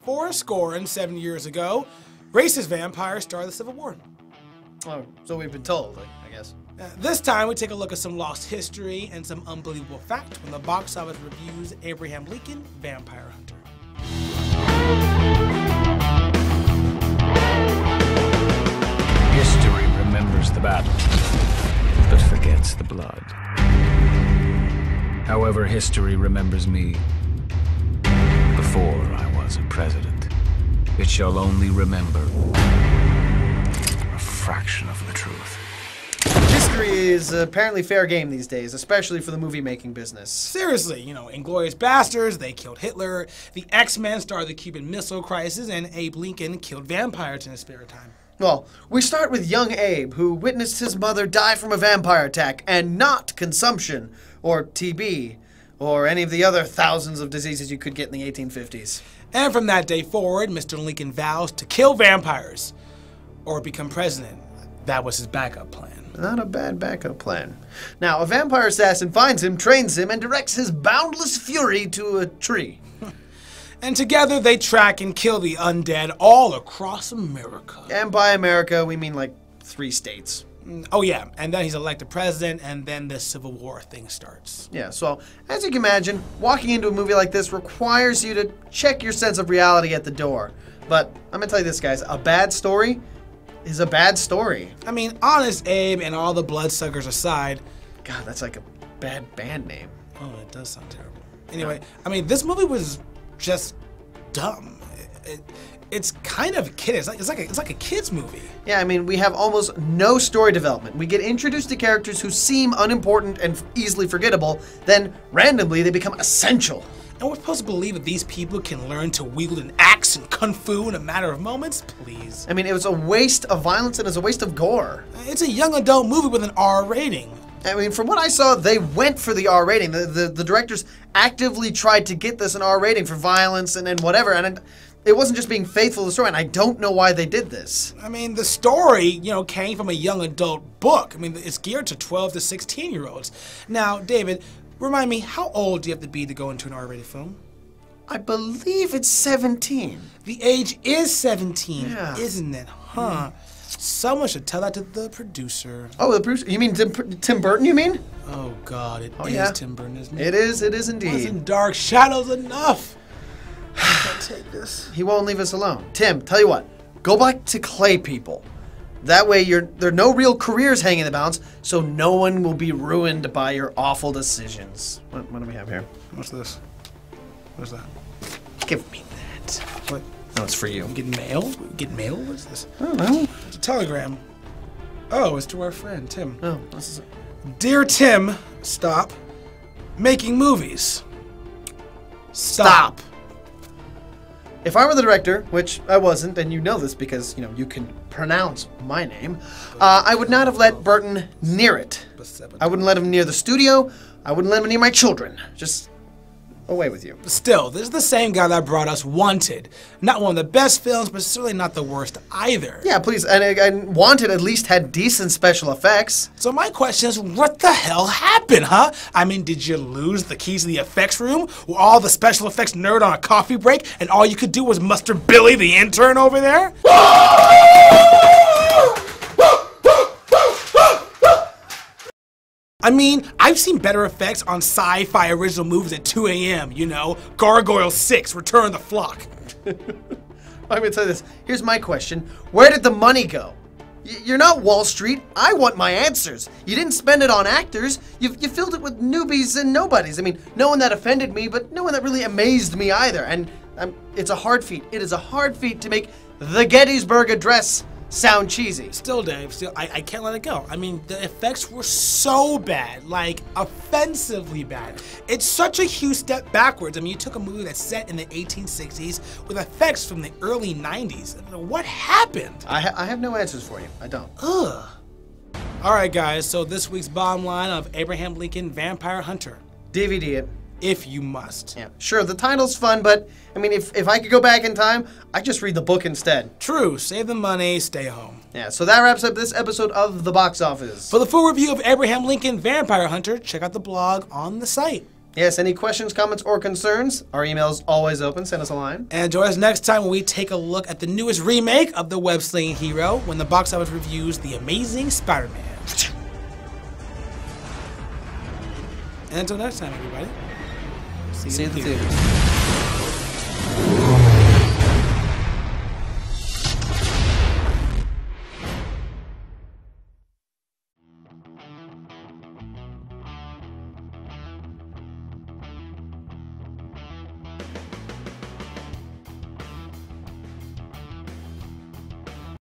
407 years ago, racist vampires started the Civil War. Oh, so we've been told, I guess. This time, we take a look at some lost history and some unbelievable facts when the box office reviews Abraham Lincoln, Vampire Hunter. History remembers the battle, but forgets the blood. However, history remembers me before I was a president. It shall only remember a fraction of the truth. History is apparently fair game these days, especially for the movie-making business. Seriously, you know, Inglourious Basterds, they killed Hitler, the X-Men started the Cuban Missile Crisis, and Abe Lincoln killed vampires in his spare time. Well, we start with young Abe, who witnessed his mother die from a vampire attack, and not consumption, or TB, or any of the other thousands of diseases you could get in the 1850s. And from that day forward, Mr. Lincoln vows to kill vampires, or become president. That was his backup plan. Not a bad backup plan. Now, a vampire assassin finds him, trains him, and directs his boundless fury to a tree. And together they track and kill the undead all across America. And by America, we mean like 3 states. Oh yeah, and then he's elected president, and then the Civil War thing starts. Yeah, so as you can imagine, walking into a movie like this requires you to check your sense of reality at the door. But I'm gonna tell you this, guys, a bad story is a bad story. I mean, Honest Abe and all the bloodsuckers aside. God, that's like a bad band name. Oh, it does sound terrible. Anyway, I mean, this movie was just dumb. It's kind of kiddish. It's like a kid's movie. Yeah, I mean, we have almost no story development. We get introduced to characters who seem unimportant and easily forgettable, then randomly they become essential. And we're supposed to believe that these people can learn to wield an axe and kung fu in a matter of moments? Please. I mean, it was a waste of violence and it was a waste of gore. It's a young adult movie with an R rating. I mean, from what I saw, they went for the R rating. The directors actively tried to get this an R rating for violence and whatever, and it wasn't just being faithful to the story, and I don't know why they did this. I mean, the story, you know, came from a young adult book. I mean, it's geared to 12 to 16-year-olds. Now, David, remind me, how old do you have to be to go into an R-rated film? I believe it's 17. The age is 17, yeah. Isn't it? Huh. Someone should tell that to the producer. Oh, the producer? You mean Tim Burton, you mean? Oh, God, it is Tim Burton, isn't it? It is indeed. Wasn't Dark Shadows enough? I can't take this. He won't leave us alone. Tim, tell you what, go back to Clay People. That way there are no real careers hanging in the balance, so no one will be ruined by your awful decisions. What do we have here? What's this? What's that? Give me that. What? No, it's for you. I'm getting mail? Getting mail? What's this? I don't know. It's a telegram. Oh, it's to our friend, Tim. Oh, this is... Dear Tim, stop making movies. Stop. If I were the director, which I wasn't, and you know this because, you know, you can pronounce my name, I would not have let Burton near it. I wouldn't let him near the studio. I wouldn't let him near my children. Just away with you. Still, this is the same guy that brought us Wanted. Not one of the best films, but certainly not the worst either. Yeah, please. And Wanted at least had decent special effects. So my question is, what the hell happened, huh? I mean, did you lose the keys to the effects room? Were all the special effects nerd on a coffee break, and all you could do was muster Billy the intern over there? I mean, I've seen better effects on sci-fi original movies at 2 a.m., you know? Gargoyle 6, Return of the Flock. I'm gonna tell you this. Here's my question. Where did the money go? You're not Wall Street. I want my answers. You didn't spend it on actors. You filled it with newbies and nobodies. I mean, no one that offended me, but no one that really amazed me either. And it's a hard feat. It is a hard feat to make the Gettysburg Address sound cheesy. Still, Dave, I can't let it go. I mean, the effects were so bad, like offensively bad. It's such a huge step backwards. I mean, you took a movie that's set in the 1860s with effects from the early 90s. What happened? I have no answers for you. I don't. Ugh. All right, guys, so this week's bottom line of Abraham Lincoln Vampire Hunter. DVD it. If you must. Yeah, sure, the title's fun, but, I mean, if I could go back in time, I'd just read the book instead. True. Save the money, stay home. Yeah, so that wraps up this episode of The Box Office. For the full review of Abraham Lincoln Vampire Hunter, check out the blog on the site. Yes, any questions, comments, or concerns? Our email is always open. Send us a line. And join us next time when we take a look at the newest remake of the web-slinging hero when the box office reviews The Amazing Spider-Man. And until next time, everybody. See you in the theater.